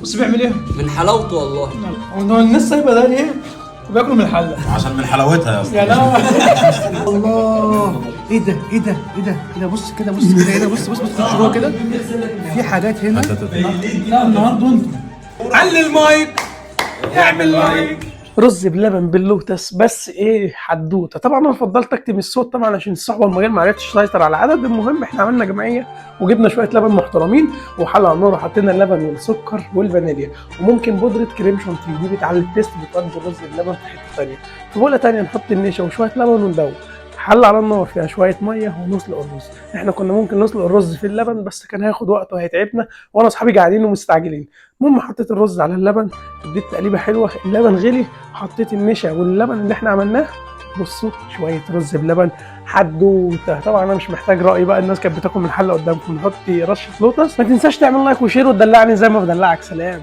بص بيعمل ايه؟ من حلاوته والله. هو الناس سايبه ده ليه؟ وبياكلوا من الحله عشان من حلاوتها يا اسطى. يا لا الله، ايه ده ايه ده ايه ده كده، بص كده، بص كده هنا، بص خش جوه كده، في حاجات هنا. لا النهارده انت علي المايك، اعمل لايك. رز بلبن باللوتس، بس ايه حدوته. طبعا انا فضلت اكتم الصوت طبعا عشان الصحبه المجال ما عرفتش تسيطر على العدد. المهم احنا عملنا جمعيه وجبنا شويه لبن محترمين وحله على النار وحطينا اللبن والسكر والفانيليا وممكن بودره كريم شانتيه، دي بتعلي التيست، بتودي الرز بلبن في حته ثانيه. في بوله ثانيه نحط النشا وشويه لبن وندوب. حله على النار فيها شويه ميه ونسلق الرز. احنا كنا ممكن نسلق الرز في اللبن بس كان هياخد وقت وهيتعبنا وانا اصحابي قاعدين ومستعجلين. المهم حطيت الرز على اللبن، اديت تقليبه حلوه، اللبن غلي، حطيت النشا واللبن اللي احنا عملناه. بصوا شويه رز بلبن حدوته. طبعا انا مش محتاج راي بقى، الناس كانت بتاكل من الحله قدامكم. نحط رشه لوتس. ما تنساش تعمل لايك وشير وتدلعني زي ما بدلعك. سلام.